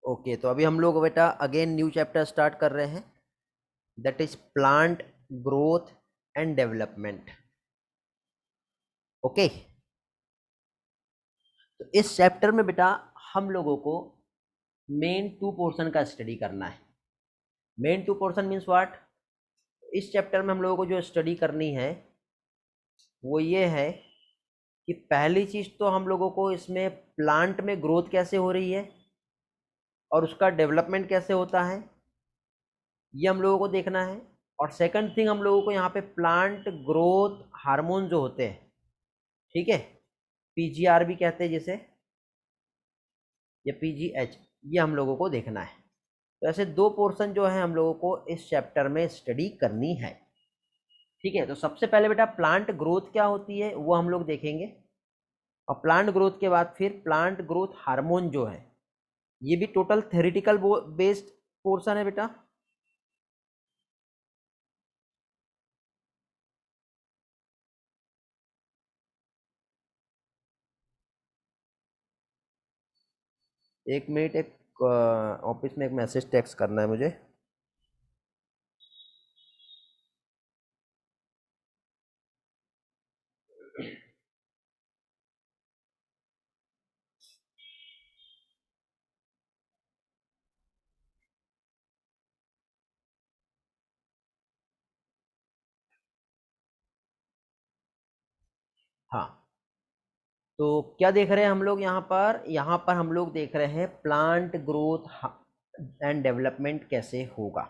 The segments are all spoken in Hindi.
ओके, तो अभी हम लोग बेटा अगेन न्यू चैप्टर स्टार्ट कर रहे हैं, that is plant growth and development. Okay, तो इस चैप्टर में बेटा हम लोगों को मेन टू पोर्शन का स्टडी करना है। Main to portion means what? इस चैप्टर में हम लोगों को जो स्टडी करनी है वो ये है कि पहली चीज तो हम लोगों को इसमें प्लांट में ग्रोथ कैसे हो रही है और उसका डेवलपमेंट कैसे होता है, ये हम लोगों को देखना है। और सेकंड थिंग, हम लोगों को यहाँ पे प्लांट ग्रोथ हार्मोन जो होते हैं, ठीक है, पीजीआर भी कहते हैं जिसे, या पीजीएच, ये हम लोगों को देखना है। तो ऐसे दो पोर्शन जो है हम लोगों को इस चैप्टर में स्टडी करनी है। ठीक है, तो सबसे पहले बेटा प्लांट ग्रोथ क्या होती है वो हम लोग देखेंगे, और प्लांट ग्रोथ के बाद फिर प्लांट ग्रोथ हार्मोन जो है, ये भी टोटल थेरेटिकल बेस्ड पोर्शन है बेटा। एक मिनट, एक ऑफिस में एक मैसेज टेक्स्ट करना है मुझे। हाँ, तो क्या देख रहे हैं हम लोग यहाँ पर? यहाँ पर हम लोग देख रहे हैं प्लांट ग्रोथ एंड डेवलपमेंट कैसे होगा।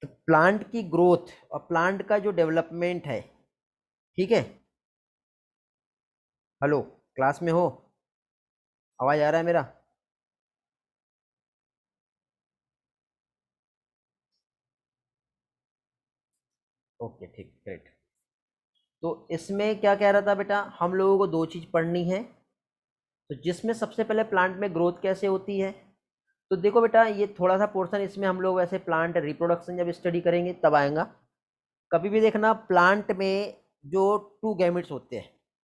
तो प्लांट की ग्रोथ और प्लांट का जो डेवलपमेंट है, ठीक है, हेलो, क्लास में हो? आवाज आ रहा है मेरा? ओके, ठीक, ग्रेट। तो इसमें क्या कह रहा था बेटा, हम लोगों को दो चीज पढ़नी है। तो जिसमें सबसे पहले प्लांट में ग्रोथ कैसे होती है, तो देखो बेटा ये थोड़ा सा पोर्शन इसमें हम लोग वैसे प्लांट रिप्रोडक्शन जब स्टडी करेंगे तब आएगा। कभी भी देखना प्लांट में जो टू गैमेट्स होते हैं,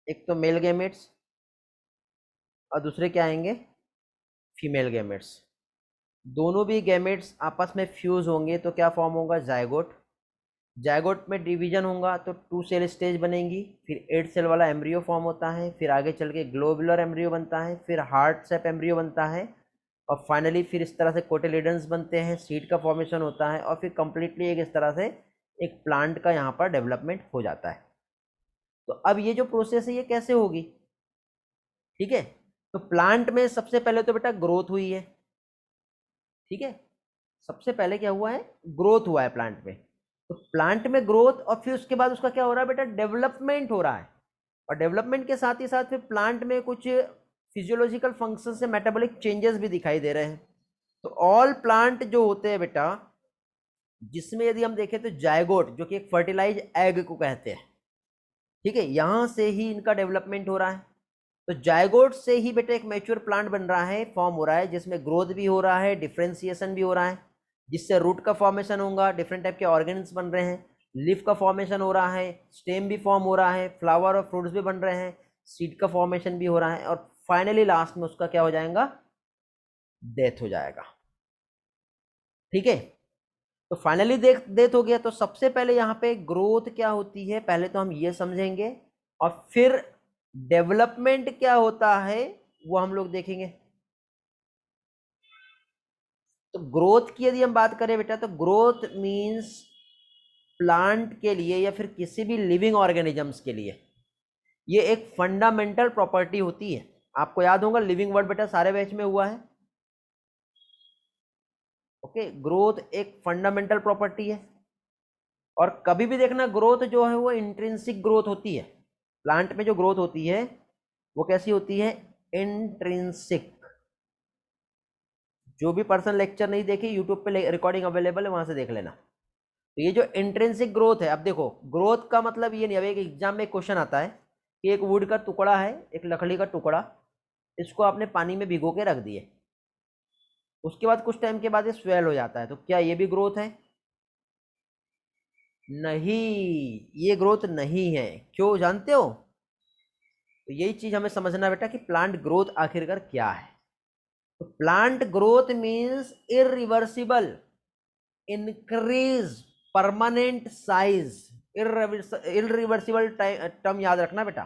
एक तो मेल गैमेट्स और दूसरे क्या आएंगे, फीमेल गैमेट्स। दोनों भी गैमेट्स आपस में फ्यूज होंगे तो क्या फॉर्म होगा, जायगोट। जायगोट में डिवीजन होगा तो टू सेल स्टेज बनेंगी, फिर 8 सेल वाला एम्ब्रियो फॉर्म होता है, फिर आगे चल के ग्लोबुलर एम्ब्रियो बनता है, फिर हार्ट शेप एम्ब्रियो बनता है, और फाइनली फिर इस तरह से कोटिलिडन्स बनते हैं, सीड का फॉर्मेशन होता है, और फिर कंप्लीटली एक इस तरह से एक प्लांट का यहाँ पर डेवलपमेंट हो जाता है। तो अब ये जो प्रोसेस है ये कैसे होगी, ठीक है। तो प्लांट में सबसे पहले तो बेटा ग्रोथ हुई है, ठीक है, सबसे पहले क्या हुआ है, ग्रोथ हुआ है प्लांट में। तो प्लांट में ग्रोथ और फिर उसके बाद उसका क्या हो रहा है बेटा, डेवलपमेंट हो रहा है। और डेवलपमेंट के साथ ही साथ फिर प्लांट में कुछ फिजियोलॉजिकल फंक्शन से मेटाबॉलिक चेंजेस भी दिखाई दे रहे हैं। तो ऑल प्लांट जो होते हैं बेटा, जिसमें यदि हम देखें तो जायगोट जो कि एक फर्टिलाइज एग को कहते हैं, ठीक है, यहां से ही इनका डेवलपमेंट हो रहा है। तो जायगोट से ही बेटा एक मैच्योर प्लांट बन रहा है, फॉर्म हो रहा है, जिसमें ग्रोथ भी हो रहा है, डिफ्रेंसिएशन भी हो रहा है, जिससे रूट का फॉर्मेशन होगा, डिफरेंट टाइप के ऑर्गेन्स बन रहे हैं, लीफ का फॉर्मेशन हो रहा है, स्टेम भी फॉर्म हो रहा है, फ्लावर और फ्रूट्स भी बन रहे हैं, सीड का फॉर्मेशन भी हो रहा है, और फाइनली लास्ट में उसका क्या हो जाएगा, डेथ हो जाएगा। ठीक है, तो फाइनली डेथ हो गया। तो सबसे पहले यहाँ पे ग्रोथ क्या होती है पहले तो हम ये समझेंगे, और फिर डेवलपमेंट क्या होता है वो हम लोग देखेंगे। तो ग्रोथ की यदि हम बात करें बेटा, तो ग्रोथ मींस प्लांट के लिए या फिर किसी भी लिविंग ऑर्गेनिजम्स के लिए ये एक फंडामेंटल प्रॉपर्टी होती है। आपको याद होगा लिविंग वर्ड बेटा सारे बैच में हुआ है। ओके, ग्रोथ एक फंडामेंटल प्रॉपर्टी है। और कभी भी देखना ग्रोथ जो है वो इंट्रिंसिक ग्रोथ होती है। प्लांट में जो ग्रोथ होती है वो कैसी होती है, इंट्रिंसिक। जो भी पर्सन लेक्चर नहीं देखे, यूट्यूब पे रिकॉर्डिंग अवेलेबल है, वहां से देख लेना। तो ये जो इंट्रिंसिक ग्रोथ है, अब देखो ग्रोथ का मतलब ये नहीं, अब एक एग्जाम में क्वेश्चन आता है कि एक वुड का टुकड़ा है, एक लकड़ी का टुकड़ा, इसको आपने पानी में भिगो के रख दिए, उसके बाद कुछ टाइम के बाद ये स्वेल हो जाता है, तो क्या ये भी ग्रोथ है? नहीं, ये ग्रोथ नहीं है। क्यों जानते हो? तो यही चीज हमें समझना बेटा कि प्लांट ग्रोथ आखिरकार क्या है। तो plant growth means irreversible increase permanent size, irreversible term याद रखना बेटा,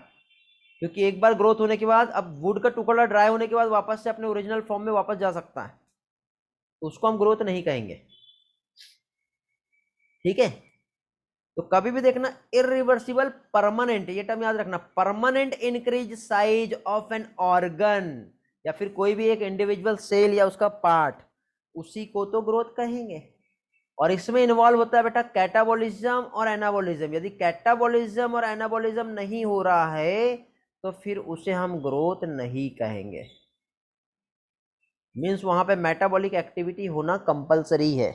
क्योंकि एक बार ग्रोथ होने के बाद अब वुड का टुकड़ा ड्राई होने के बाद वापस से अपने ओरिजिनल फॉर्म में वापस जा सकता है, तो उसको हम ग्रोथ नहीं कहेंगे। ठीक है, तो कभी भी देखना इरिवर्सिबल परमानेंट, ये टर्म याद रखना, permanent increase size of an organ या फिर कोई भी एक इंडिविजुअल सेल या उसका पार्ट, उसी को तो ग्रोथ कहेंगे। और इसमें इन्वॉल्व होता है बेटा कैटाबॉलिज्म और एनाबॉलिज्म। यदि कैटाबॉलिज्म और एनाबॉलिज्म नहीं हो रहा है तो फिर उसे हम ग्रोथ नहीं कहेंगे। मीन्स वहां पे मेटाबॉलिक एक्टिविटी होना कंपलसरी है।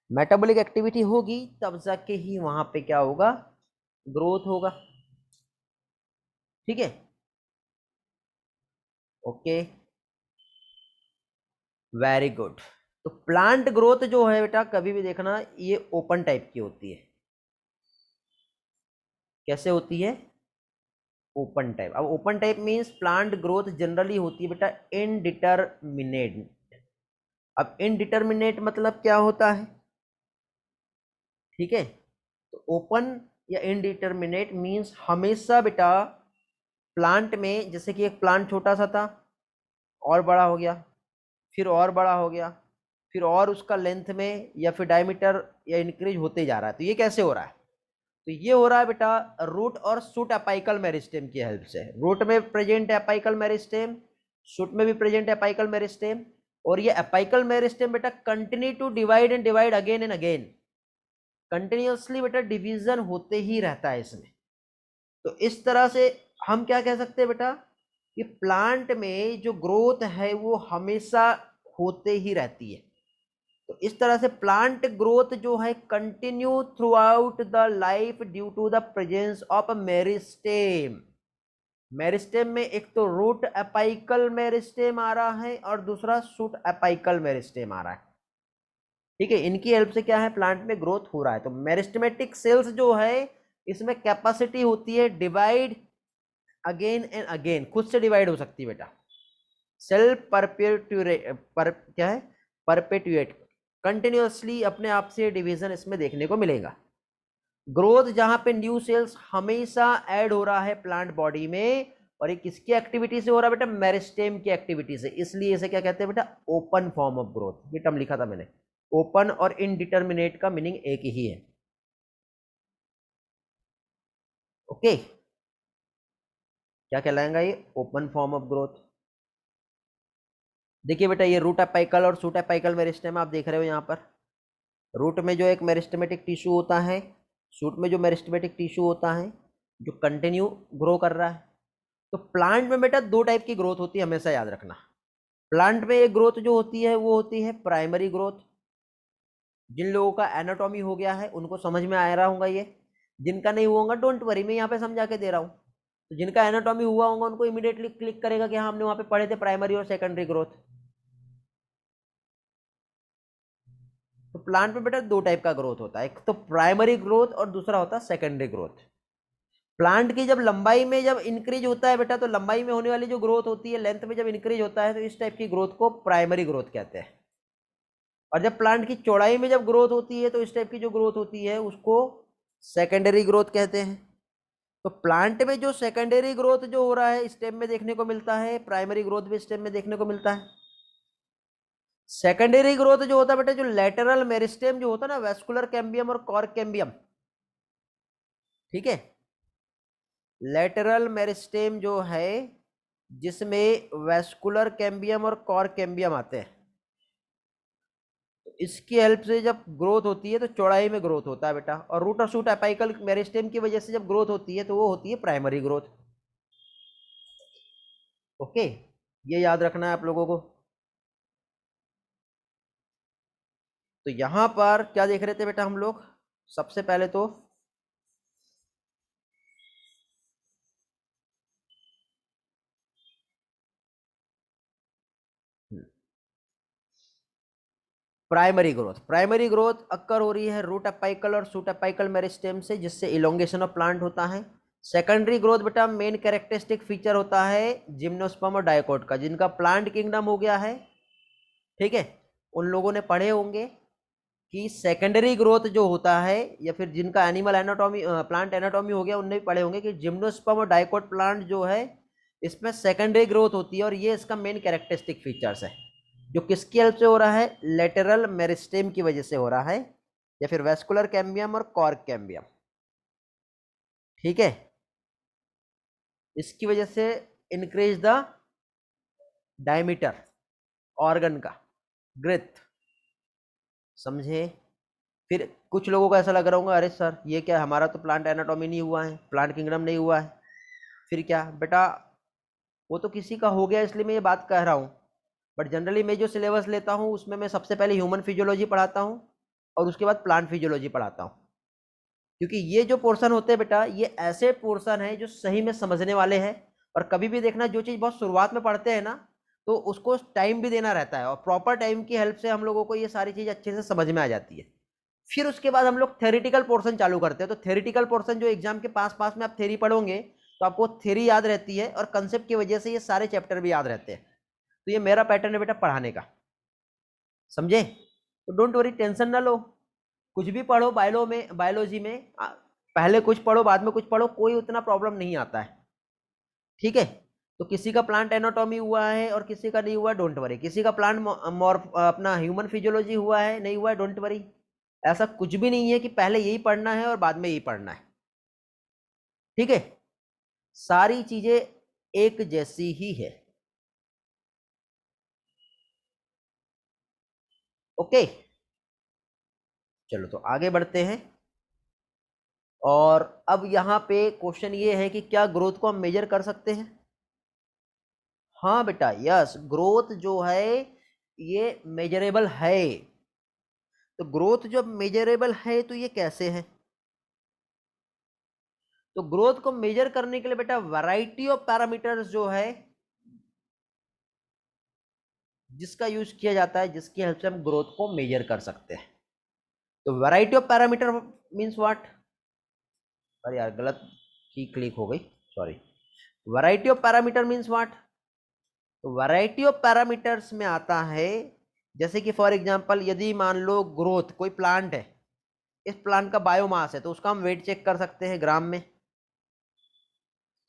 मेटाबॉलिक एक्टिविटी होगी तब जाके ही वहां पे क्या होगा, ग्रोथ होगा। ठीक है, ओके, वेरी गुड। तो प्लांट ग्रोथ जो है बेटा कभी भी देखना ये ओपन टाइप की होती है। कैसे होती है, ओपन टाइप। अब open type means plant growth generally होती है बेटा इनडिटरमिनेट। अब इनडिटरमिनेट मतलब क्या होता है, ठीक है, तो ओपन या इनडिटरमिनेट मींस हमेशा बेटा प्लांट में, जैसे कि एक प्लांट छोटा सा था और बड़ा हो गया, फिर और बड़ा हो गया, फिर और उसका लेंथ में या फिर डायमीटर या इंक्रीज होते जा रहा है। तो ये कैसे हो रहा है, तो ये हो रहा है बेटा रूट और शूट अपाइकल मेरिस्टेम की हेल्प से। रूट में प्रेजेंट है अपाइकल मेरिस्टेम, शूट में भी प्रेजेंट है अपाइकल मेरिस्टेम, और ये अपाइकल मेरिस्टेम बेटा continue to divide and divide again and again, continuously बेटा डिवीजन होते ही रहता है इसमें। तो इस तरह से हम क्या कह सकते हैं बेटा कि प्लांट में जो ग्रोथ है वो हमेशा होते ही रहती है। तो इस तरह से प्लांट ग्रोथ जो है continue throughout the life due to the presence of meristem. Meristem में एक तो रूट अपाइकल मेरिस्टेम आ रहा है और दूसरा शूट अपाइकल मेरिस्टेम आ रहा है। ठीक है, इनकी हेल्प से क्या है प्लांट में ग्रोथ हो रहा है। तो मेरिस्टेमेटिक सेल्स जो है इसमें कैपेसिटी होती है डिवाइड अगेन एंड अगेन, खुद से डिवाइड हो सकती है बेटा। सेल क्या है, परपेट्यूएट, कंटिन्यूअसली अपने आप से डिवीजन इसमें देखने को मिलेगा। ग्रोथ जहां पे न्यू सेल्स हमेशा ऐड हो रहा है प्लांट बॉडी में, और ये किसकी एक्टिविटी से हो रहा है बेटा, मेरिस्टेम की एक्टिविटी से, इसलिए इसे क्या कहते हैं बेटा, ओपन फॉर्म ऑफ ग्रोथ। ये टर्म लिखा था मैंने, ओपन और इनडिटरमिनेट का मीनिंग एक ही है। ओके, क्या कहलाएगा ये, ओपन फॉर्म ऑफ ग्रोथ। देखिए बेटा ये रूट अपाइकल और शूट अपाइकल मेरिस्टेम आप देख रहे हो यहाँ पर। रूट में जो एक मेरिस्टेमेटिक टिश्यू होता है, शूट में जो मेरिस्टेमेटिक टिश्यू होता है जो कंटिन्यू ग्रो कर रहा है। तो प्लांट में बेटा दो टाइप की ग्रोथ होती है, हमेशा याद रखना। प्लांट में एक ग्रोथ जो होती है वो होती है प्राइमरी ग्रोथ। जिन लोगों का एनाटॉमी हो गया है उनको समझ में आ रहा होगा ये, जिनका नहीं हुआ होगा डोंट वरी, मैं यहाँ पे समझा के दे रहा हूँ। तो जिनका एनाटॉमी हुआ होगा उनको इमीडिएटली क्लिक करेगा कि हाँ हमने वहाँ पे पढ़े थे प्राइमरी और सेकेंडरी ग्रोथ। तो प्लांट में बेटा दो टाइप का ग्रोथ होता है, एक तो प्राइमरी ग्रोथ और दूसरा होता है सेकेंडरी ग्रोथ। प्लांट की जब लंबाई में जब इंक्रीज होता है बेटा, तो लंबाई में होने वाली जो ग्रोथ होती है, लेंथ में जब इंक्रीज होता है, तो इस टाइप की ग्रोथ को प्राइमरी ग्रोथ कहते हैं। और जब प्लांट की चौड़ाई में जब ग्रोथ होती है तो इस टाइप की जो ग्रोथ होती है उसको सेकेंडरी ग्रोथ कहते हैं। तो प्लांट में जो सेकेंडरी ग्रोथ जो हो रहा है स्टेम में देखने को मिलता है, प्राइमरी ग्रोथ भी स्टेम में देखने को मिलता है। सेकेंडरी ग्रोथ जो होता है बेटा, जो लेटरल मेरिस्टेम जो होता है ना, वेस्कुलर कैम्बियम और कॉर्क कैम्बियम, ठीक है, लेटरल मेरिस्टेम जो है जिसमें वेस्कुलर कैम्बियम और कॉर्क कैम्बियम आते हैं, तो इसकी हेल्प से जब ग्रोथ होती है तो चौड़ाई में ग्रोथ होता है बेटा। और रूट और शूट अपाइकल मेरिस्टेम की वजह से जब ग्रोथ होती है तो वो होती है प्राइमरी ग्रोथ। ओके, ये याद रखना है आप लोगों को। तो यहां पर क्या देख रहे थे बेटा हम लोग, सबसे पहले तो primary growth. Primary growth occur हो रही है रूट अपाइकल और शूट अपाइकल मेरिस्टेम से, जिससे इलोंगेशन ऑफ प्लांट होता है। सेकेंडरी ग्रोथ बेटा मेन कैरेक्टरिस्टिक फीचर होता है जिम्नोस्पर्म और डाइकोट का, जिनका प्लांट किंगडम हो गया है ठीक है, उन लोगों ने पढ़े होंगे कि सेकेंडरी ग्रोथ जो होता है, या फिर जिनका एनिमल एनाटॉमी प्लांट एनाटॉमी हो गया, उनने भी पढ़े होंगे कि जिम्नोस्पर्म और डाइकोट प्लांट जो है इसमें सेकेंडरी ग्रोथ होती है, और ये इसका मेन कैरेक्टरिस्टिक फीचर्स है, जो किसकी हेल्प से हो रहा है, लेटरल मेरिस्टेम की वजह से हो रहा है, या फिर वेस्कुलर कैम्बियम और कॉर्क कैम्बियम। ठीक है, इसकी वजह से इंक्रीज द डायमीटर ऑर्गन का ग्रेथ। समझे? फिर कुछ लोगों को ऐसा लग रहा होगा, अरे सर ये क्या, हमारा तो प्लांट एनाटॉमी नहीं हुआ है, प्लांट किंगडम नहीं हुआ है। फिर क्या बेटा, वो तो किसी का हो गया इसलिए मैं ये बात कह रहा हूँ, बट जनरली मैं जो सिलेबस लेता हूँ उसमें मैं सबसे पहले ह्यूमन फिजियोलॉजी पढ़ाता हूँ और उसके बाद प्लांट फिजियोलॉजी पढ़ाता हूँ, क्योंकि ये जो पोर्शन होते हैं बेटा, ये ऐसे पोर्शन है जो सही में समझने वाले हैं। और कभी भी देखना, जो चीज़ बहुत शुरुआत में पढ़ते हैं ना, तो उसको टाइम भी देना रहता है, और प्रॉपर टाइम की हेल्प से हम लोगों को ये सारी चीज़ अच्छे से समझ में आ जाती है। फिर उसके बाद हम लोग थ्योरेटिकल पोर्शन चालू करते हैं। तो थ्योरेटिकल पोर्शन जो एग्जाम के पास पास में आप थ्योरी पढ़ोगे, तो आपको थ्योरी याद रहती है, और कंसेप्ट की वजह से ये सारे चैप्टर भी याद रहते हैं। तो ये मेरा पैटर्न है बेटा पढ़ाने का, समझे? तो डोंट वरी, टेंशन ना लो, कुछ भी पढ़ो बायोलॉजी में पहले कुछ पढ़ो बाद में कुछ पढ़ो, कोई उतना प्रॉब्लम नहीं आता है। ठीक है, तो किसी का प्लांट एनाटॉमी हुआ है और किसी का नहीं हुआ, डोंट वरी। किसी का प्लांट अपना ह्यूमन फिजियोलॉजी हुआ है, नहीं हुआ है, डोंट वरी। ऐसा कुछ भी नहीं है कि पहले यही पढ़ना है और बाद में यही पढ़ना है। ठीक है, सारी चीजें एक जैसी ही है। ओके, चलो तो आगे बढ़ते हैं। और अब यहाँ पे क्वेश्चन ये है कि क्या ग्रोथ को हम मेजर कर सकते हैं? हाँ बेटा, यस, ग्रोथ जो है ये मेजरेबल है। तो ग्रोथ जब मेजरेबल है तो ये कैसे है? तो ग्रोथ को मेजर करने के लिए बेटा वैरायटी ऑफ पैरामीटर्स जो है जिसका यूज किया जाता है, जिसकी हेल्प से हम ग्रोथ को मेजर कर सकते हैं। तो variety of parameter means what? अरे यार गलत की क्लिक हो गई, sorry. Variety of parameter means what? तो वैरायटी ऑफ पैरामीटर्स में आता है, जैसे कि फॉर एग्जांपल यदि मान लो ग्रोथ, कोई प्लांट है, इस प्लांट का बायोमास है, तो उसका हम वेट चेक कर सकते हैं ग्राम में।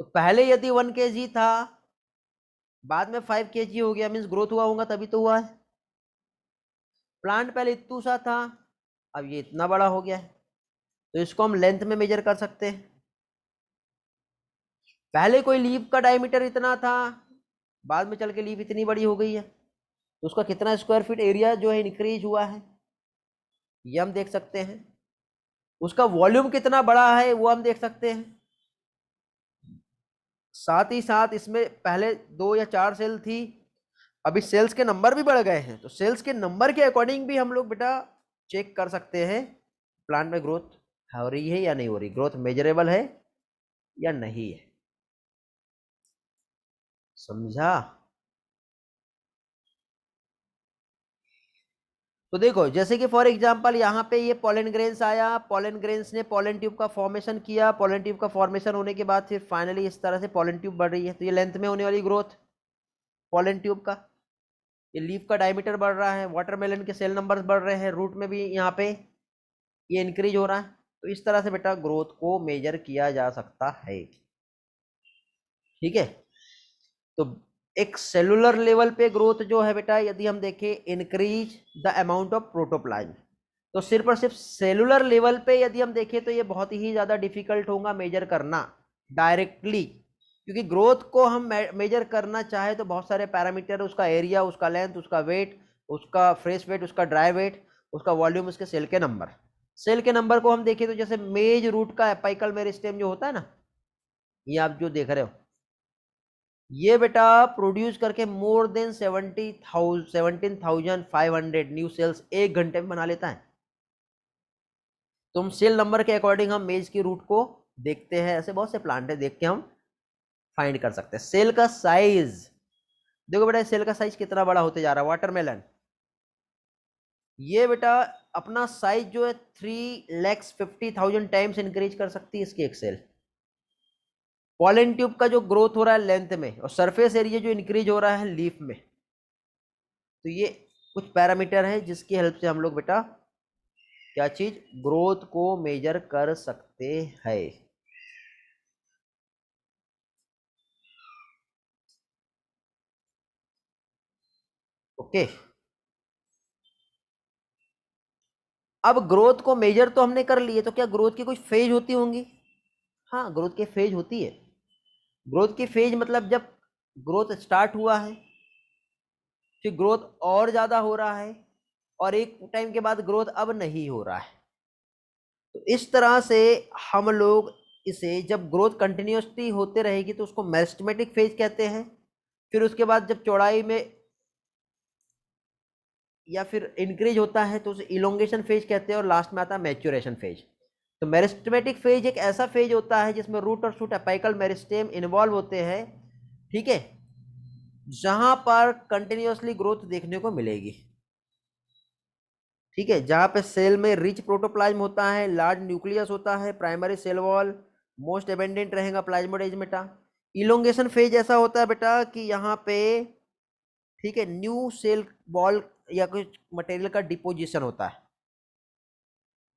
तो पहले यदि 1 kg था, बाद में 5 kg हो गया, मीन्स ग्रोथ हुआ होगा, तभी तो हुआ है। प्लांट पहले इतू सा था, अब ये इतना बड़ा हो गया है, तो इसको हम लेंथ में मेजर कर सकते हैं। पहले कोई लीफ का डायमीटर इतना था, बाद में चल के लीफ इतनी बड़ी हो गई है, तो उसका कितना स्क्वायर फीट एरिया जो है इंक्रीज हुआ है, ये हम देख सकते हैं। उसका वॉल्यूम कितना बड़ा है वो हम देख सकते हैं। साथ ही साथ इसमें पहले 2 या 4 सेल थी, अभी सेल्स के नंबर भी बढ़ गए हैं, तो सेल्स के नंबर के अकॉर्डिंग भी हम लोग बेटा चेक कर सकते हैं प्लांट में ग्रोथ हो रही है या नहीं हो रही, ग्रोथ मेजरेबल है या नहीं है। समझा? तो देखो, जैसे कि फॉर एग्जांपल यहाँ पे ये पोलन ग्रेन्स आया, पोलन ग्रेन्स ने पोलन ट्यूब का फॉर्मेशन किया, पोलन ट्यूब का फॉर्मेशन होने के बाद फिर फाइनली इस तरह से पोलन ट्यूब बढ़ रही है, तो ये लेंथ में होने वाली ग्रोथ पोलन ट्यूब का। ये लीफ का डायमीटर बढ़ रहा है, वाटरमेलन के सेल नंबर्स बढ़ रहे हैं, रूट में भी यहाँ पे ये इंक्रीज हो रहा है। तो इस तरह से बेटा ग्रोथ को मेजर किया जा सकता है। ठीक है, तो एक सेलुलर लेवल पे ग्रोथ जो है बेटा, यदि हम देखें, increase the amount of protoplasm, तो सिर्फ और सिर्फ सेलुलर लेवल पे यदि हम देखें तो ये बहुत ही ज्यादा डिफिकल्ट होगा मेजर करना डायरेक्टली, क्योंकि ग्रोथ को हम मेजर करना चाहे तो बहुत सारे पैरामीटर, उसका एरिया, उसका लेंथ, उसका वेट, उसका फ्रेश वेट, उसका ड्राई वेट, उसका वॉल्यूम, उसके सेल के नंबर। सेल के नंबर को हम देखें तो जैसे मेज रूट का एपाइकल मेरिस्टेम जो होता है ना, ये आप जो देख रहे हो, ये बेटा प्रोड्यूस करके मोर देन 17,500 न्यू सेल्स 1 घंटे में बना लेता है। तो हम सेल नंबर के अकॉर्डिंग हम मेज की रूट को देखते हैं, ऐसे बहुत से प्लांट है, देख के हम फाइंड कर सकते हैं। सेल का साइज देखो बेटा, सेल का साइज कितना बड़ा होते जा रहा है। वाटरमेलन, ये बेटा अपना साइज जो है 3,50,000 टाइम्स इंक्रीज कर सकती है इसकी एक सेल। पॉलन ट्यूब का जो ग्रोथ हो रहा है लेंथ में, और सरफेस एरिया जो इंक्रीज हो रहा है लीफ में, तो ये कुछ पैरामीटर है जिसकी हेल्प से हम लोग बेटा क्या चीज ग्रोथ को मेजर कर सकते हैं। ओके, अब ग्रोथ को मेजर तो हमने कर लिए, तो क्या ग्रोथ की कुछ फेज होती होंगी? हाँ, ग्रोथ की फेज होती है। ग्रोथ की फेज मतलब जब ग्रोथ स्टार्ट हुआ है, फिर ग्रोथ और ज्यादा हो रहा है, और एक टाइम के बाद ग्रोथ अब नहीं हो रहा है। तो इस तरह से हम लोग इसे, जब ग्रोथ कंटिन्यूसली होते रहेगी तो उसको मेरिस्टेमेटिक फेज कहते हैं। फिर उसके बाद जब चौड़ाई में या फिर इंक्रीज होता है तो उसे इलोंगेशन फेज कहते हैं, और लास्ट में आता है मैच्योरेशन फेज। तो मेरिस्टेमेटिक फेज एक ऐसा फेज होता है जिसमें रूट और शूट अपाइकल मेरिस्टेम इन्वॉल्व होते हैं, ठीक है, जहां पर कंटिन्यूसली ग्रोथ देखने को मिलेगी। ठीक है, जहां पे सेल में रिच प्रोटोप्लाज्म होता है, लार्ज न्यूक्लियस होता है, primary cell wall most abundant रहेगा प्लाज्मोडेज बेटा। इलोंगेशन फेज ऐसा होता है बेटा कि यहाँ पे, ठीक है, न्यू सेल वॉल या कुछ मटेरियल का डिपोजिशन होता है।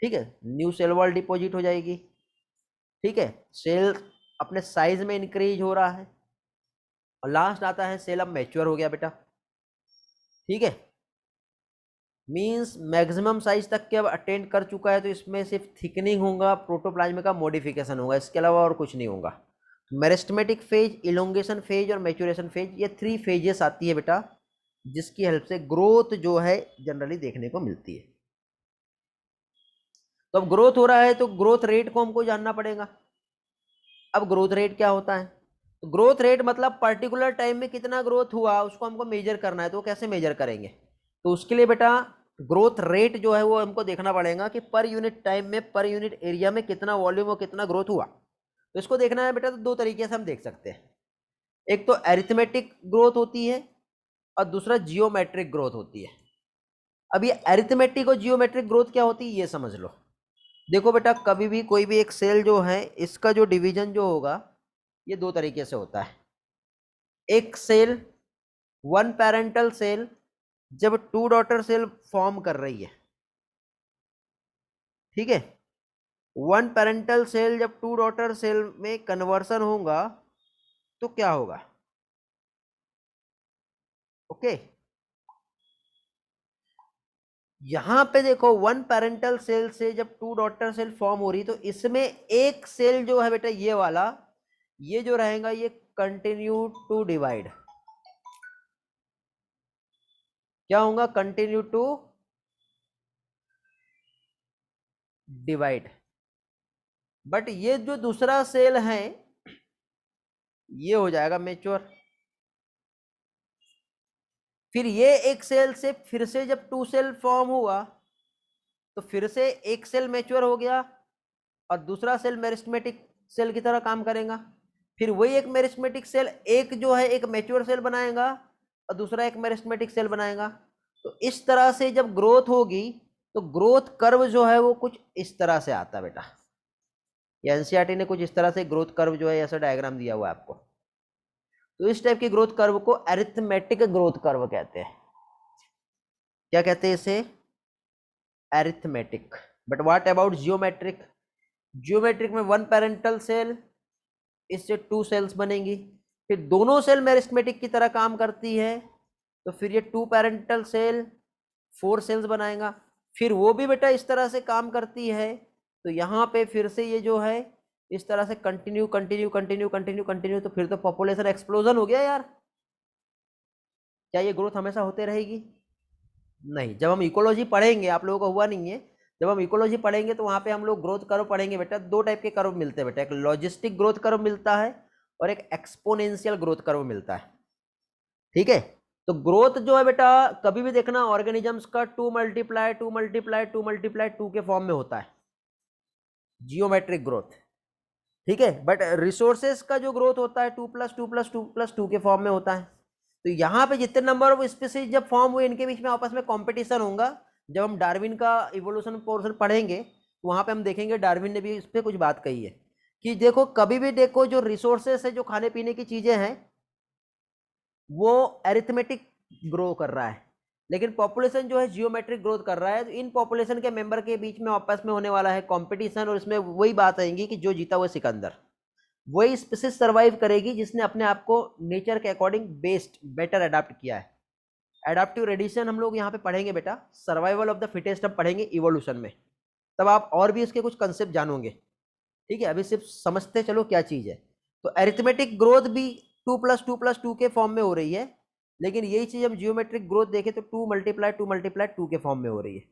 ठीक है, न्यू सेल वॉल डिपोजिट हो जाएगी। ठीक है, सेल अपने साइज में इंक्रीज हो रहा है, और लास्ट आता है सेल अब मैच्योर हो गया बेटा। ठीक है, मींस मैक्सिमम साइज तक के अब अटेंड कर चुका है, तो इसमें सिर्फ थिकनिंग होगा, प्रोटोप्लाज्म का मॉडिफिकेशन होगा, इसके अलावा और कुछ नहीं होगा। मेरिस्टेमेटिक फेज, इलोंगेशन फेज और मैच्योरेशन फेज, ये 3 फेजेस आती है बेटा, जिसकी हेल्प से ग्रोथ जो है जनरली देखने को मिलती है। तो अब ग्रोथ हो रहा है तो ग्रोथ रेट को हमको जानना पड़ेगा। अब ग्रोथ रेट क्या होता है? तो ग्रोथ रेट मतलब पर्टिकुलर टाइम में कितना ग्रोथ हुआ उसको हमको मेजर करना है। तो कैसे मेजर करेंगे? तो उसके लिए बेटा ग्रोथ रेट जो है वो हमको देखना पड़ेगा कि पर यूनिट टाइम में, पर यूनिट एरिया में कितना वॉल्यूम और कितना ग्रोथ हुआ। तो इसको देखना है बेटा, तो 2 तरीके से हम देख सकते हैं। एक तो अरिथमेटिक ग्रोथ होती है और दूसरा जियोमेट्रिक ग्रोथ होती है। अब ये अरिथमेटिक और जियोमेट्रिक ग्रोथ क्या होती है ये समझ लो। देखो बेटा, कभी भी कोई भी एक सेल जो है, इसका जो डिवीजन जो होगा ये 2 तरीके से होता है। एक सेल, वन पेरेंटल सेल, जब 2 डॉटर सेल फॉर्म कर रही है, ठीक है, वन पेरेंटल सेल जब 2 डॉटर सेल में कन्वर्सन होगा तो क्या होगा? ओके, यहां पे देखो, वन पेरेंटल सेल से जब 2 डॉटर सेल फॉर्म हो रही, तो इसमें एक सेल जो है बेटा ये वाला, ये जो रहेगा ये कंटिन्यू टू डिवाइड। क्या होगा? Continue to divide. बट ये जो दूसरा सेल है ये हो जाएगा मेच्योर। फिर ये एक सेल से फिर से जब 2 सेल फॉर्म हुआ तो फिर से एक सेल मैच्योर हो गया और दूसरा सेल मेरिस्टेमेटिक सेल की तरह काम करेगा। फिर वही एक मेरिस्टेमेटिक सेल एक जो है एक मैच्योर सेल बनाएगा और दूसरा एक मेरिस्टेमेटिक सेल बनाएगा। तो इस तरह से जब ग्रोथ होगी तो ग्रोथ कर्व जो है वो कुछ इस तरह से आता है बेटा। एनसीईआरटी ने कुछ इस तरह से ग्रोथ कर्व जो है ऐसा डायग्राम दिया हुआ है आपको। तो इस टाइप की ग्रोथ कर्व को अरिथमेटिक ग्रोथ कर्व कहते हैं। क्या कहते हैं इसे? Arithmetic. But what about geometric? Geometric में वन पेरेंटल सेल, इससे 2 सेल्स बनेंगी, फिर दोनों सेल मेरिस्टेमेटिक की तरह काम करती है, तो फिर ये 2 पेरेंटल सेल 4 सेल्स बनाएगा। फिर वो भी बेटा इस तरह से काम करती है, तो यहाँ पे फिर से ये जो है इस तरह से continue continue continue continue continue, तो फिर तो पॉपुलेशन एक्सप्लोजन हो गया यार। क्या ये ग्रोथ हमेशा होते रहेगी? नहीं। जब हम इकोलॉजी पढ़ेंगे, आप लोगों को हुआ नहीं है, जब हम इकोलॉजी पढ़ेंगे तो वहाँ पे हम लोग ग्रोथ कर्व पढ़ेंगे बेटा। 2 टाइप के कर्व मिलते हैं बेटा, एक लॉजिस्टिक ग्रोथ कर्व मिलता है और एक एक्सपोनेंशियल ग्रोथ कर्व मिलता है। ठीक है, तो ग्रोथ जो है बेटा कभी भी देखना ऑर्गेनिजम्स का 2 मल्टीप्लाई 2 मल्टीप्लाई 2 मल्टीप्लाई 2 के फॉर्म में होता है, जियोमेट्रिक ग्रोथ। ठीक है, बट रिसोर्सेस का जो ग्रोथ होता है 2 + 2 + 2 + 2 के फॉर्म में होता है। तो यहाँ पे जितने नंबर ऑफ स्पीसीज जब फॉर्म हुए इनके बीच में आपस में कंपटीशन होगा। जब हम डार्विन का इवोल्यूशन पोर्शन पढ़ेंगे तो वहां पे हम देखेंगे डार्विन ने भी इस पर कुछ बात कही है कि देखो, कभी भी देखो, जो रिसोर्सेस है, जो खाने पीने की चीजें हैं, वो अरिथमेटिक ग्रो कर रहा है। लेकिन पॉपुलेशन जो है जियोमेट्रिक ग्रोथ कर रहा है, तो इन पॉपुलेशन के मेंबर के बीच में आपस में होने वाला है कंपटीशन, और इसमें वही बात आएगी कि जो जीता वो सिकंदर, वही स्पीसीज सर्वाइव करेगी जिसने अपने आप को नेचर के अकॉर्डिंग बेस्ट बेटर अडाप्ट किया है। एडाप्टिव रेडिएशन हम लोग यहाँ पे पढ़ेंगे बेटा, सर्वाइवल ऑफ द फिटेस्ट हम पढ़ेंगे इवोल्यूशन में, तब आप और भी इसके कुछ कंसेप्ट जानोगे। ठीक है, अभी सिर्फ समझते चलो क्या चीज है। तो अरिथमेटिक ग्रोथ भी 2+2+2 के फॉर्म में हो रही है, लेकिन यही चीज हम जियोमेट्रिक ग्रोथ देखें तो 2 × 2 × 2 के फॉर्म में हो रही है,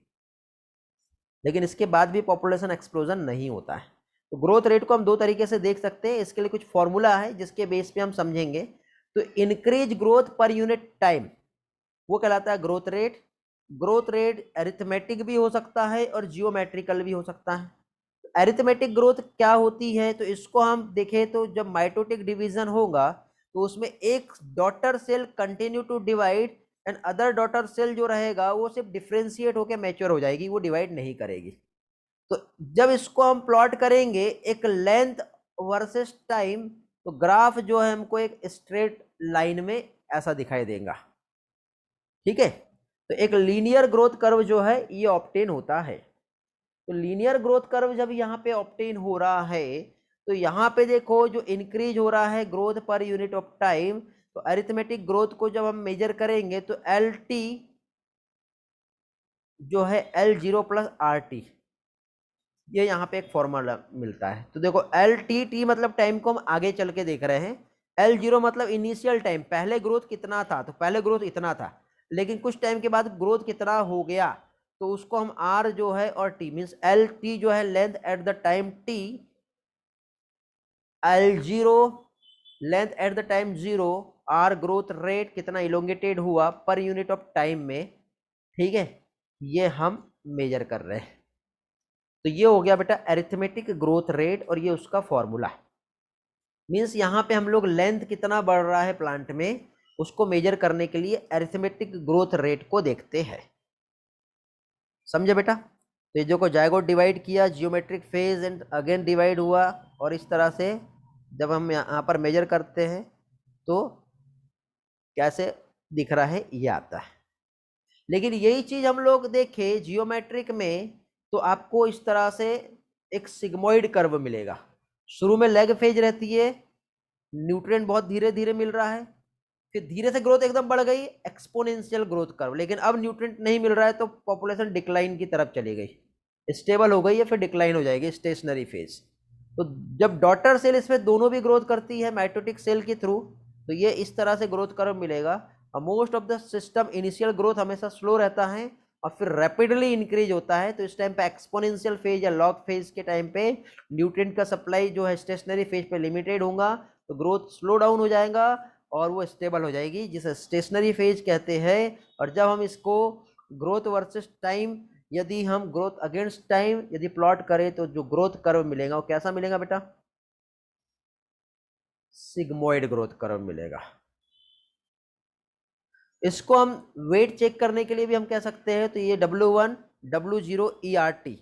लेकिन इसके बाद भी पॉपुलेशन एक्सप्लोजन नहीं होता है। तो ग्रोथ रेट को हम दो तरीके से देख सकते हैं, इसके लिए कुछ फॉर्मूला है जिसके बेस पे हम समझेंगे। तो increase growth per unit time वो कहलाता है growth rate. Growth rate arithmetic भी हो सकता है और जियोमेट्रिकल भी हो सकता है। अरिथमेटिक ग्रोथ क्या होती है, तो इसको हम देखें तो जब माइटोटिक डिवीजन होगा तो उसमें एक daughter cell continue to divide and other daughter cell जो रहेगा वो सिर्फ डिफ्रेंशिएट होकर मैच्योर हो जाएगी, वो डिवाइड नहीं करेगी। तो जब इसको हम प्लॉट करेंगे एक लेंथ वर्सेस टाइम, तो ग्राफ जो है हमको एक स्ट्रेट लाइन में ऐसा दिखाई देगा। ठीक है, तो एक लीनियर ग्रोथ कर्व जो है ये ऑब्टेन होता है। तो लीनियर ग्रोथ कर्व जब यहाँ पे ऑब्टेन हो रहा है, तो यहाँ पे देखो जो इंक्रीज हो रहा है growth per unit of time, तो अरिथमेटिक ग्रोथ को जब हम मेजर करेंगे तो एल टी जो है L0+RT, ये यहाँ पे एक फॉर्मूला मिलता है। तो देखो LT मतलब टाइम को हम आगे चल के देख रहे हैं, L0 मतलब इनिशियल टाइम, पहले ग्रोथ कितना था, तो पहले ग्रोथ इतना था, लेकिन कुछ टाइम के बाद ग्रोथ कितना हो गया, तो उसको हम R जो है और T मीन्स LT जो है length at the time T, L0 length at the time 0, R growth rate कितना इलोंगेटेड हुआ पर यूनिट ऑफ टाइम में। ठीक है, ये हम मेजर कर रहे हैं। तो ये हो गया बेटा अरिथमेटिक ग्रोथ रेट, और ये उसका फॉर्मूला है। मीन्स यहाँ पे हम लोग लेंथ कितना बढ़ रहा है प्लांट में उसको मेजर करने के लिए अरिथमेटिक ग्रोथ रेट को देखते हैं। समझे बेटा? तो ये जो को जायगोट डिवाइड किया, geometric phase and again divide हुआ, और इस तरह से जब हम यहाँ पर मेजर करते हैं तो कैसे दिख रहा है ये आता है। लेकिन यही चीज हम लोग देखें जियोमेट्रिक में तो आपको इस तरह से एक सिग्मोइड कर्व मिलेगा। शुरू में लेग फेज रहती है, न्यूट्रिएंट बहुत धीरे धीरे मिल रहा है, फिर धीरे से ग्रोथ एकदम बढ़ गई, एक्सपोनेंशियल ग्रोथ कर्व। लेकिन अब न्यूट्रिएंट नहीं मिल रहा है तो पॉपुलेशन डिक्लाइन की तरफ चली गई, स्टेबल हो गई है, फिर डिक्लाइन हो जाएगी, स्टेशनरी फेज। तो जब डॉटर सेल इसमें दोनों भी ग्रोथ करती है माइटोटिक सेल के थ्रू, तो ये इस तरह से ग्रोथ कर्व मिलेगा। Most of the system initial growth हमेशा स्लो रहता है और फिर रैपिडली इंक्रीज होता है। तो इस टाइम पे एक्सपोनेंशियल फेज या लॉग फेज के टाइम पे न्यूट्रिएंट का सप्लाई जो है स्टेशनरी फेज पे लिमिटेड होगा, तो ग्रोथ स्लो डाउन हो जाएगा और वो स्टेबल हो जाएगी, जिसे स्टेशनरी फेज कहते हैं। और जब हम इसको ग्रोथ वर्सेस टाइम, यदि हम ग्रोथ अगेंस्ट टाइम यदि प्लॉट करें तो जो ग्रोथ कर्व मिलेगा वो कैसा मिलेगा बेटा? सिग्मोइड ग्रोथ कर्व मिलेगा। इसको हम वेट चेक करने के लिए भी हम कह सकते हैं, तो ये W1 W0 ERT।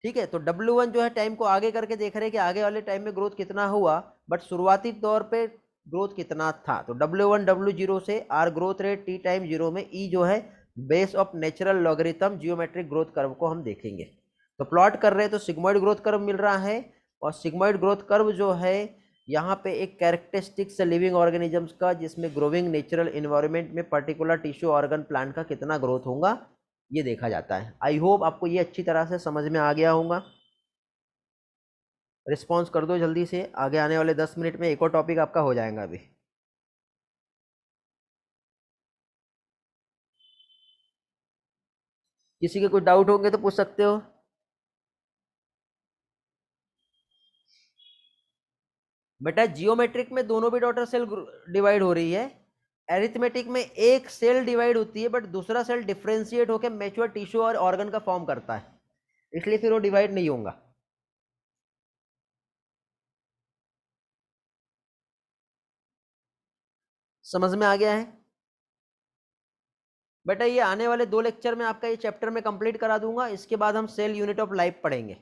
ठीक है, तो W1 जो है टाइम को आगे करके देख रहे हैं कि आगे वाले टाइम में ग्रोथ कितना हुआ, बट शुरुआती तौर पे ग्रोथ कितना था। तो W1 W0 से R growth rate T time 0 में E जो है base of natural logarithm geometric growth curve को हम देखेंगे। तो प्लॉट कर रहे हैं तो सिग्मोइड ग्रोथ कर्व मिल रहा है, और सिग्मोइड ग्रोथ कर्व जो है यहाँ पे एक कैरेक्टरिस्टिक्स लिविंग ऑर्गेनिजम्स का, जिसमें ग्रोविंग नेचुरल इन्वायरमेंट में पर्टिकुलर टिश्यू ऑर्गन प्लांट का कितना ग्रोथ होगा ये देखा जाता है। आई होप आपको ये अच्छी तरह से समझ में आ गया होगा। रिस्पॉन्स कर दो जल्दी से, आगे आने वाले 10 मिनट में एक और टॉपिक आपका हो जाएगा। अभी किसी के कोई डाउट होंगे तो पूछ सकते हो। बेटा जियोमेट्रिक में दोनों भी डॉटर सेल डिवाइड हो रही है, एरिथमेटिक में एक सेल डिवाइड होती है बट दूसरा सेल डिफ्रेंशिएट होकर मैच्योर टिश्यू और ऑर्गन का फॉर्म करता है, इसलिए फिर वो डिवाइड नहीं होगा। समझ में आ गया है बेटा? ये आने वाले 2 लेक्चर में आपका ये चैप्टर में कंप्लीट करा दूंगा। इसके बाद हम सेल यूनिट ऑफ लाइफ पढ़ेंगे,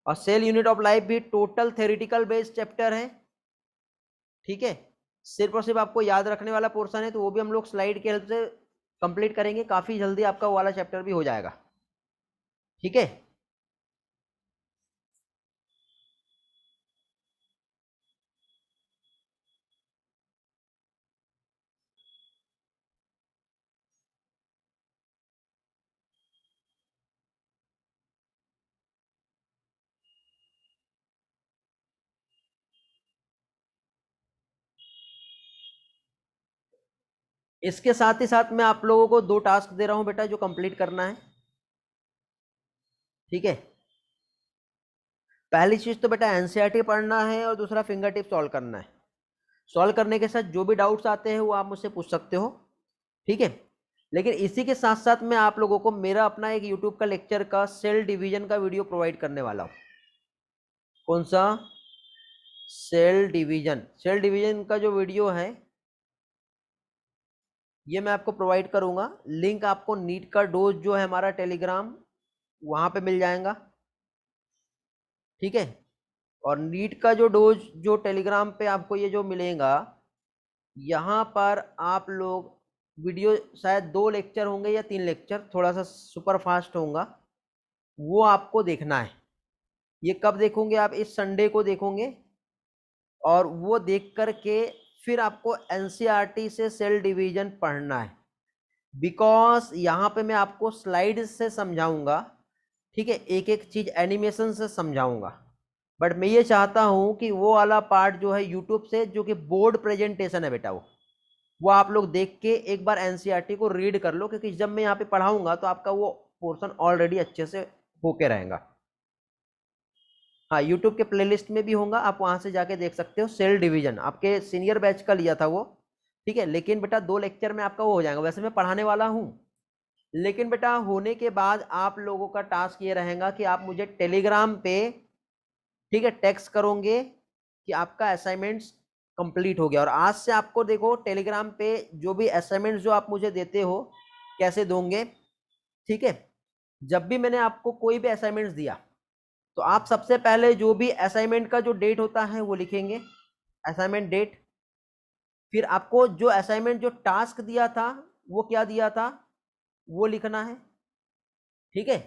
और सेल यूनिट ऑफ लाइफ भी टोटल थ्योरेटिकल बेस्ड चैप्टर है। ठीक है, सिर्फ और सिर्फ आपको याद रखने वाला पोर्शन है, तो वो भी हम लोग स्लाइड के हेल्प से कंप्लीट करेंगे, काफ़ी जल्दी आपका वो वाला चैप्टर भी हो जाएगा। ठीक है। इसके साथ ही साथ मैं आप लोगों को 2 टास्क दे रहा हूं बेटा, जो कंप्लीट करना है। ठीक है। पहली चीज तो बेटा एनसीईआरटी पढ़ना है, और दूसरा फिंगर टिप सॉल्व करना है। सॉल्व करने के साथ जो भी डाउट्स आते हैं वो आप मुझसे पूछ सकते हो। ठीक है। लेकिन इसी के साथ साथ मैं आप लोगों को मेरा अपना एक यूट्यूब का लेक्चर का सेल डिवीजन का वीडियो प्रोवाइड करने वाला हूं। कौन सा? Cell division. सेल डिवीजन का जो वीडियो है ये मैं आपको प्रोवाइड करूंगा। लिंक आपको नीट का डोज जो है हमारा टेलीग्राम, वहां पे मिल जाएगा। ठीक है। और नीट का जो डोज जो टेलीग्राम पे आपको ये जो मिलेगा, यहाँ पर आप लोग वीडियो शायद 2 लेक्चर होंगे या 3 लेक्चर, थोड़ा सा सुपर फास्ट होगा, वो आपको देखना है। ये कब देखोगे आप? इस संडे को देखोगे, और वो देख करके फिर आपको एनसीईआरटी से सेल डिवीजन पढ़ना है। बिकॉज यहाँ पे मैं आपको स्लाइड से समझाऊंगा। ठीक है। एक एक चीज एनिमेशन से समझाऊंगा। बट मैं ये चाहता हूं कि वो वाला पार्ट जो है यूट्यूब से, जो कि बोर्ड प्रेजेंटेशन है बेटा, वो आप लोग देख के एक बार एनसीईआरटी को रीड कर लो, क्योंकि जब मैं यहाँ पे पढ़ाऊंगा तो आपका वो पोर्शन ऑलरेडी अच्छे से होके रहेगा। हाँ, यूट्यूब के प्लेलिस्ट में भी होगा, आप वहां से जाके देख सकते हो। सेल डिवीजन आपके सीनियर बैच का लिया था वो। ठीक है। लेकिन बेटा 2 लेक्चर में आपका वो हो जाएगा। वैसे मैं पढ़ाने वाला हूँ, लेकिन बेटा होने के बाद आप लोगों का टास्क ये रहेगा कि आप मुझे टेलीग्राम पे, ठीक है, टेक्स्ट करोगे कि आपका असाइनमेंट्स कंप्लीट हो गया। और आज से आपको देखो टेलीग्राम पे जो भी असाइनमेंट्स जो आप मुझे देते हो कैसे दोगे। ठीक है। जब भी मैंने आपको कोई भी असाइनमेंट्स दिया, तो आप सबसे पहले जो भी असाइनमेंट का जो डेट होता है वो लिखेंगे, असाइनमेंट डेट। फिर आपको जो असाइनमेंट जो टास्क दिया था वो क्या दिया था वो लिखना है। ठीक है।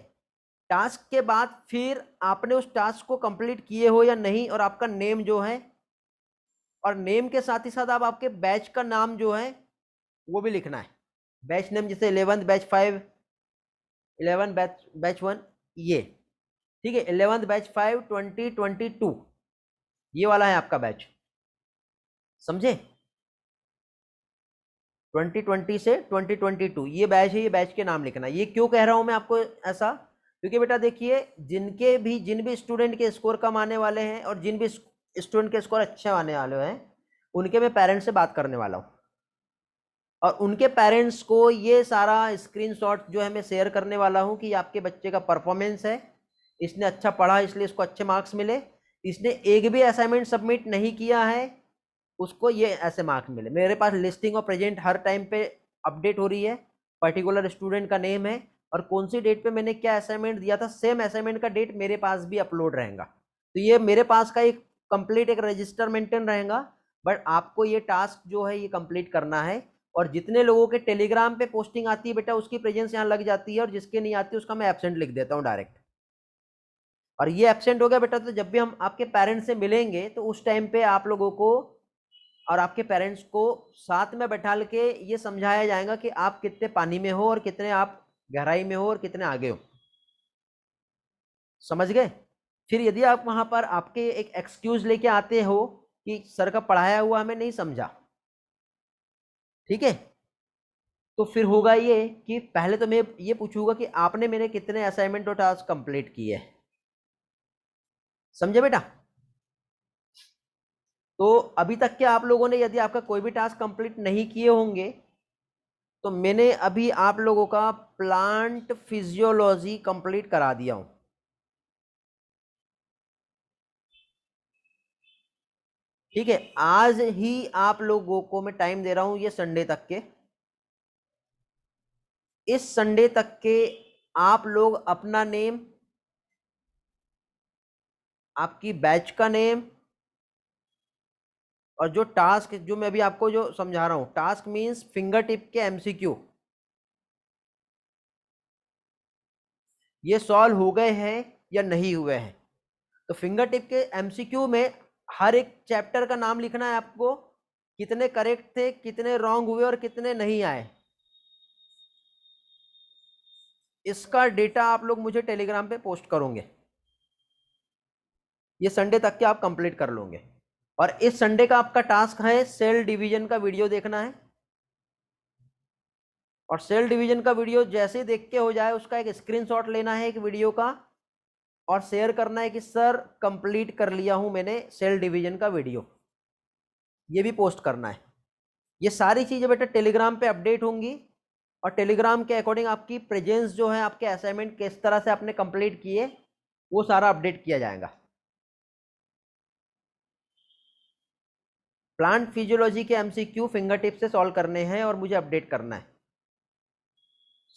टास्क के बाद फिर आपने उस टास्क को कंप्लीट किए हो या नहीं, और आपका नेम जो है, और नेम के साथ ही साथ आप आपके बैच का नाम जो है वो भी लिखना है। बैच नेम जैसे 11th बैच 5, 11 बैच 1, ये। ठीक है। 11th बैच 5 2022, ये वाला है आपका बैच। समझे? 2020 से 2022 ये बैच है, ये बैच के नाम लिखना है। ये क्यों कह रहा हूं मैं आपको ऐसा? क्योंकि बेटा देखिए, जिन भी स्टूडेंट के स्कोर कम आने वाले हैं, और जिन भी स्टूडेंट के स्कोर अच्छे आने वाले हैं, उनके मैं पेरेंट्स से बात करने वाला हूँ। और उनके पेरेंट्स को ये सारा स्क्रीनशॉट जो है मैं शेयर करने वाला हूँ कि आपके बच्चे का परफॉर्मेंस है, इसने अच्छा पढ़ा इसलिए इसको अच्छे मार्क्स मिले, इसने एक भी असाइनमेंट सबमिट नहीं किया है उसको ये ऐसे मार्क्स मिले। मेरे पास लिस्टिंग और प्रेजेंट हर टाइम पे अपडेट हो रही है, पर्टिकुलर स्टूडेंट का नेम है, और कौन सी डेट पे मैंने क्या असाइनमेंट दिया था, सेम असाइनमेंट का डेट मेरे पास भी अपलोड रहेगा। तो ये मेरे पास का एक कंप्लीट एक रजिस्टर मेंटेन रहेगा। बट आपको ये टास्क जो है ये कंप्लीट करना है। और जितने लोगों के टेलीग्राम पे पोस्टिंग आती है बेटा, उसकी प्रेजेंस यहाँ लग जाती है, और जिसके नहीं आती उसका मैं एब्सेंट लिख देता हूँ डायरेक्ट। और ये एब्सेंट हो गया बेटा, तो जब भी हम आपके पेरेंट्स से मिलेंगे तो उस टाइम पे आप लोगों को और आपके पेरेंट्स को साथ में बैठा के ये समझाया जाएगा कि आप कितने पानी में हो, और कितने आप गहराई में हो, और कितने आगे हो। समझ गए? फिर यदि आप वहां पर आपके एक एक्सक्यूज लेके आते हो कि सर का पढ़ाया हुआ हमें नहीं समझा, ठीक है, तो फिर होगा ये कि पहले तो मैं ये पूछूंगा कि आपने मेरे कितने असाइनमेंट और टास्क कंप्लीट किए। समझे बेटा? तो अभी तक के आप लोगों ने यदि आपका कोई भी टास्क कंप्लीट नहीं किए होंगे, तो मैंने अभी आप लोगों का प्लांट फिजियोलॉजी कंप्लीट करा दिया हूं। ठीक है। आज ही आप लोगों को मैं टाइम दे रहा हूं, ये संडे तक के। इस संडे तक के आप लोग अपना नेम, आपकी बैच का नेम, और जो टास्क जो मैं अभी आपको जो समझा रहा हूं, टास्क मींस फिंगर टिप के एमसीक्यू, ये सॉल्व हो गए हैं या नहीं हुए हैं। तो फिंगर टिप के एमसीक्यू में हर एक चैप्टर का नाम लिखना है आपको, कितने करेक्ट थे, कितने रॉन्ग हुए और कितने नहीं आए। इसका डेटा आप लोग मुझे टेलीग्राम पे पोस्ट करोगे, ये संडे तक के आप कंप्लीट कर लोगे। और इस संडे का आपका टास्क है सेल डिवीजन का वीडियो देखना है, और सेल डिवीजन का वीडियो जैसे ही देख के हो जाए उसका एक स्क्रीनशॉट लेना है एक वीडियो का, और शेयर करना है कि सर कंप्लीट कर लिया हूं मैंने सेल डिवीजन का वीडियो, ये भी पोस्ट करना है। ये सारी चीजें बेटा टेलीग्राम पे अपडेट होंगी, और टेलीग्राम के अकॉर्डिंग आपकी प्रेजेंस जो है, आपके असाइनमेंट किस तरह से आपने कंप्लीट किए, वो सारा अपडेट किया जाएगा। प्लांट फिजियोलॉजी के एमसीक्यू फिंगर टिप से सॉल्व करने हैं और मुझे अपडेट करना है,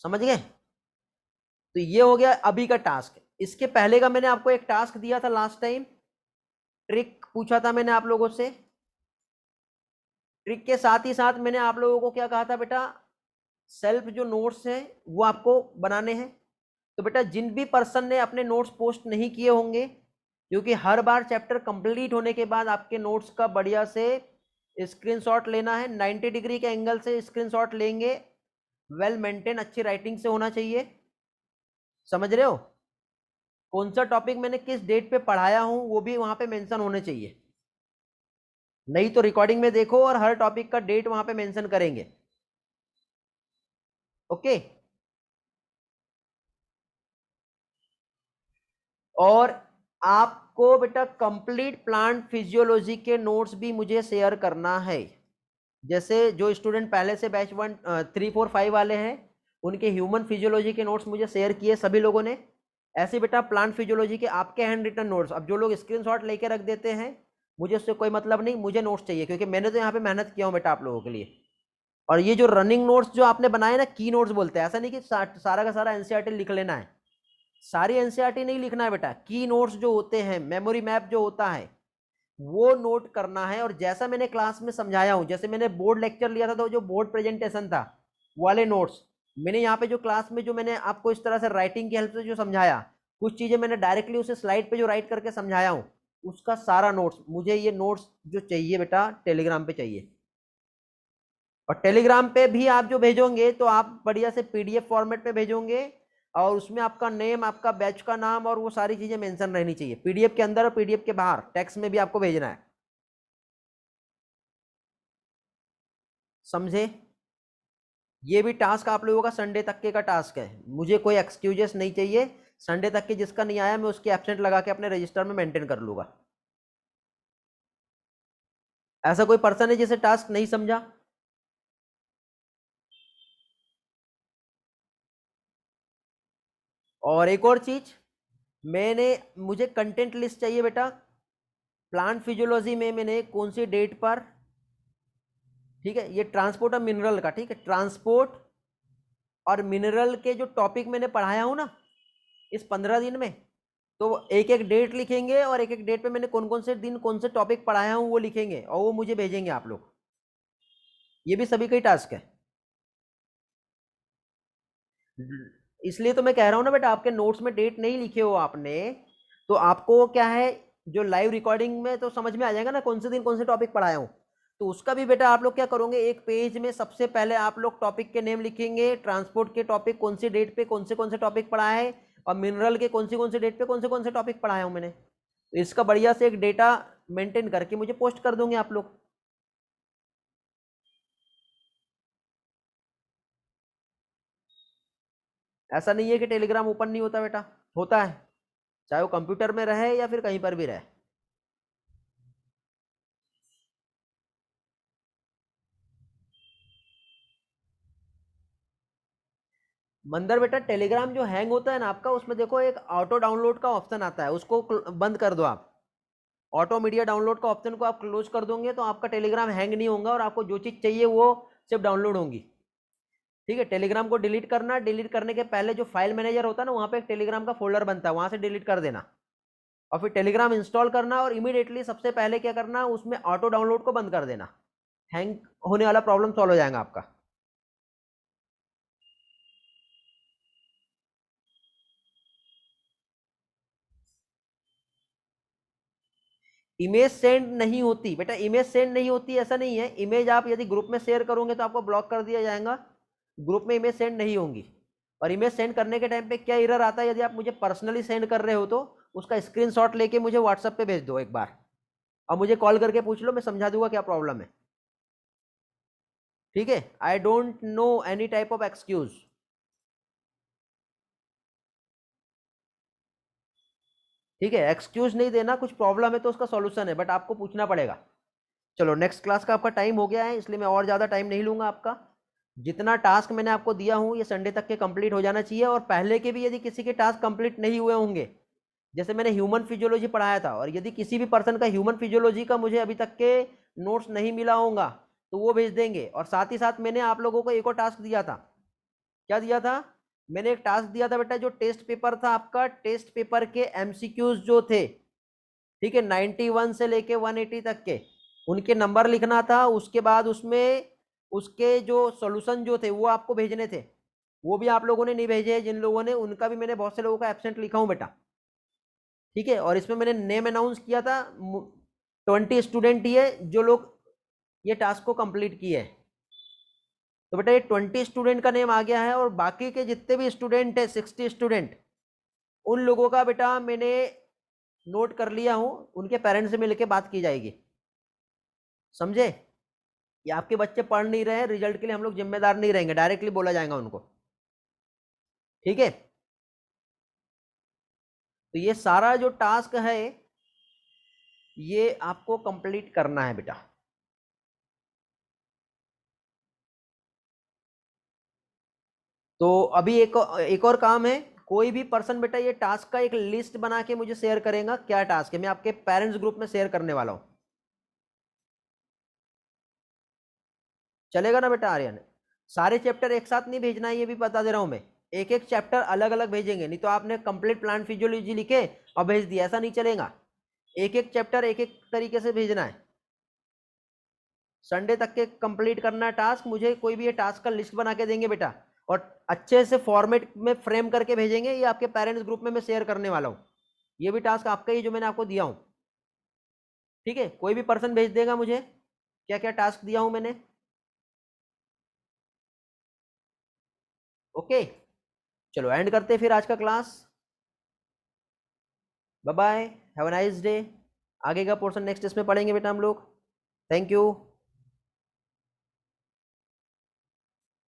समझ गए। तो ये हो गया अभी का टास्क। इसके पहले का मैंने आपको एक टास्क दिया था लास्ट टाइम, ट्रिक पूछा था मैंने आप लोगों से। ट्रिक के साथ ही साथ मैंने आप लोगों को क्या कहा था बेटा, सेल्फ जो नोट्स हैं वो आपको बनाने हैं। तो बेटा जिन भी पर्सन ने अपने नोट्स पोस्ट नहीं किए होंगे, क्योंकि हर बार चैप्टर कंप्लीट होने के बाद आपके नोट्स का बढ़िया से स्क्रीनशॉट लेना है, 90 डिग्री के एंगल से स्क्रीनशॉट लेंगे, वेल मेंटेन अच्छी राइटिंग से होना चाहिए, समझ रहे हो। कौन सा टॉपिक मैंने किस डेट पे पढ़ाया हूं वो भी वहां पे मेंशन होने चाहिए, नहीं तो रिकॉर्डिंग में देखो और हर टॉपिक का डेट वहां पे मेंशन करेंगे। ओके। और आपको बेटा कंप्लीट प्लांट फिजियोलॉजी के नोट्स भी मुझे शेयर करना है। जैसे जो स्टूडेंट पहले से बैच 1 3 4 5 वाले हैं, उनके ह्यूमन फिजियोलॉजी के नोट्स मुझे शेयर किए सभी लोगों ने। ऐसे बेटा प्लांट फिजियोलॉजी के आपके हैंड रिटन नोट्स, अब जो लोग स्क्रीनशॉट लेके रख देते हैं, मुझे उससे कोई मतलब नहीं, मुझे नोट्स चाहिए, क्योंकि मैंने तो यहाँ पे मेहनत किया हूँ बेटा आप लोगों के लिए। और ये जो रनिंग नोट्स जो आपने बनाए ना, की नोट्स बोलते हैं, ऐसा नहीं कि सारा का सारा एनसीईआरटी लिख लेना है, सारी एनसीईआरटी नहीं लिखना है बेटा। की नोट्स जो होते हैं, मेमोरी मैप जो होता है, वो नोट करना है। और जैसा मैंने क्लास में समझाया हूं, जैसे मैंने बोर्ड लेक्चर लिया था तो जो बोर्ड प्रेजेंटेशन था वाले नोट्स, मैंने यहाँ पे जो क्लास में जो मैंने आपको इस तरह से राइटिंग की हेल्प से जो समझाया, कुछ चीजें मैंने डायरेक्टली उसे स्लाइड पे जो राइट करके समझाया हूँ, उसका सारा नोट्स मुझे, ये नोट्स जो चाहिए बेटा टेलीग्राम पे चाहिए। और टेलीग्राम पे भी आप जो भेजोगे तो आप बढ़िया से पीडीएफ फॉर्मेट पे भेजोगे, और उसमें आपका नेम, आपका बैच का नाम और वो सारी चीजें मेंशन रहनी चाहिए, पीडीएफ के अंदर और पीडीएफ के बाहर टेक्स्ट में भी आपको भेजना है, समझे। ये भी टास्क आप लोगों का संडे तक के का टास्क है, मुझे कोई एक्सक्यूजेस नहीं चाहिए। संडे तक के जिसका नहीं आया मैं उसके एब्सेंट लगा के अपने रजिस्टर में मेंटेन कर लूंगा। ऐसा कोई पर्सन है जिसे टास्क नहीं समझा। और एक और चीज, मैंने मुझे कंटेंट लिस्ट चाहिए बेटा, प्लांट फिजियोलॉजी में मैंने कौन सी डेट पर, ठीक है, ये ट्रांसपोर्ट और मिनरल का, ठीक है, ट्रांसपोर्ट और मिनरल के जो टॉपिक मैंने पढ़ाया हूं ना इस 15 दिन में, तो एक एक डेट लिखेंगे, और एक एक डेट पे मैंने कौन कौन से दिन कौन से टॉपिक पढ़ाया हूं वो लिखेंगे, और वो मुझे भेजेंगे आप लोग। ये भी सभी का ही टास्क है। इसलिए तो मैं कह रहा हूं ना बेटा, आपके नोट्स में डेट नहीं लिखे हो आपने, तो आपको क्या है, जो लाइव रिकॉर्डिंग में तो समझ में आ जाएगा ना कौन से दिन कौन से टॉपिक पढ़ाया हूं। तो उसका भी बेटा आप लोग क्या करोगे, एक पेज में सबसे पहले आप लोग टॉपिक के नेम लिखेंगे, ट्रांसपोर्ट के टॉपिक कौन सी डेट पे कौन से टॉपिक पढ़ाए है, और मिनरल के कौन सी डेट पे कौन से टॉपिक पढ़ाया हूं मैंने। तो इसका बढ़िया से एक डेटा मेंटेन करके मुझे पोस्ट कर दोगे आप लोग। ऐसा नहीं है कि टेलीग्राम ओपन नहीं होता बेटा, होता है, चाहे वो कंप्यूटर में रहे या फिर कहीं पर भी रहे। मंदर बेटा टेलीग्राम जो हैंग होता है ना आपका, उसमें देखो एक ऑटो डाउनलोड का ऑप्शन आता है, उसको बंद कर दो आप। ऑटो मीडिया डाउनलोड का ऑप्शन को आप क्लोज कर दोगे तो आपका टेलीग्राम हैंग नहीं होगा, और आपको जो चीज़ चाहिए वो सिर्फ डाउनलोड होगी। ठीक है, टेलीग्राम को डिलीट करना, डिलीट करने के पहले जो फाइल मैनेजर होता है ना, वहाँ पे एक टेलीग्राम का फोल्डर बनता है, वहाँ से डिलीट कर देना, और फिर टेलीग्राम इंस्टॉल करना, और इमीडिएटली सबसे पहले क्या करना, उसमें ऑटो डाउनलोड को बंद कर देना, हैंग होने वाला प्रॉब्लम सॉल्व हो जाएगा आपका। इमेज सेंड नहीं होती बेटा, इमेज सेंड नहीं होती ऐसा नहीं है। इमेज आप यदि ग्रुप में शेयर करोगे तो आपको ब्लॉक कर दिया जाएगा, ग्रुप में इमेज सेंड नहीं होंगी। और इमेज सेंड करने के टाइम पे क्या एरर आता है, यदि आप मुझे पर्सनली सेंड कर रहे हो तो उसका स्क्रीनशॉट लेके मुझे व्हाट्सएप पे भेज दो एक बार, और मुझे कॉल करके पूछ लो, मैं समझा दूंगा क्या प्रॉब्लम है। ठीक है, I don't know any type of excuse. ठीक है, एक्सक्यूज नहीं देना, कुछ प्रॉब्लम है तो उसका सॉल्यूशन है, बट आपको पूछना पड़ेगा। चलो नेक्स्ट क्लास का आपका टाइम हो गया है, इसलिए मैं और ज़्यादा टाइम नहीं लूंगा आपका। जितना टास्क मैंने आपको दिया हूँ ये संडे तक के कंप्लीट हो जाना चाहिए। और पहले के भी यदि किसी के टास्क कंप्लीट नहीं हुए होंगे, जैसे मैंने ह्यूमन फिजियोलॉजी पढ़ाया था, और यदि किसी भी पर्सन का ह्यूमन फिजियोलॉजी का मुझे अभी तक के नोट्स नहीं मिला होगा तो वो भेज देंगे। और साथ ही साथ मैंने आप लोगों को एक और टास्क दिया था। क्या दिया था? मैंने एक टास्क दिया था बेटा, जो टेस्ट पेपर था आपका, टेस्ट पेपर के एमसीक्यूज जो थे, ठीक है, 91 से लेके 180 तक के, उनके नंबर लिखना था। उसके बाद उसमें उसके जो सॉल्यूशन जो थे वो आपको भेजने थे। वो भी आप लोगों ने नहीं भेजे, जिन लोगों ने, उनका भी मैंने बहुत से लोगों का एब्सेंट लिखा हूं बेटा। ठीक है, और इसमें मैंने नेम अनाउंस किया था, 20 स्टूडेंट ही है जो लोग ये टास्क को कंप्लीट किए हैं। तो बेटा ये 20 स्टूडेंट का नेम आ गया है, और बाकी के जितने भी स्टूडेंट है, 60 स्टूडेंट, उन लोगों का बेटा मैंने नोट कर लिया हूं, उनके पेरेंट्स से मिलकर बात की जाएगी। समझे? ये आपके बच्चे पढ़ नहीं रहे हैं, रिजल्ट के लिए हम लोग जिम्मेदार नहीं रहेंगे, डायरेक्टली बोला जाएगा उनको। ठीक है, तो ये सारा जो टास्क है ये आपको कंप्लीट करना है बेटा। तो अभी एक और काम है। कोई भी पर्सन बेटा ये टास्क का एक लिस्ट बना के मुझे शेयर करेगा, क्या टास्क है, मैं आपके पेरेंट्स ग्रुप में शेयर करने वाला हूं। चलेगा ना बेटा आर्यन? सारे चैप्टर एक साथ नहीं भेजना है, ये भी बता दे रहा हूं मैं। एक एक चैप्टर अलग अलग भेजेंगे, नहीं तो आपने कंप्लीट प्लांट फिजियोलॉजी लिखे और भेज दिया, ऐसा नहीं चलेगा। एक एक चैप्टर एक एक तरीके से भेजना है। संडे तक के कंप्लीट करना है टास्क। मुझे कोई भी ये टास्क का लिस्ट बना के देंगे बेटा, और अच्छे से फॉर्मेट में फ्रेम करके भेजेंगे, ये आपके पेरेंट्स ग्रुप में मैं शेयर करने वाला हूँ। ये भी टास्क आपका ही जो मैंने आपको दिया हूँ। ठीक है, कोई भी पर्सन भेज देगा मुझे क्या क्या टास्क दिया हूं मैंने। ओके, चलो एंड करते हैं फिर आज का class. Bye bye, have a nice day. आगे का पोर्शन नेक्स्ट इसमें पढ़ेंगे बेटा हम लोग। Thank you.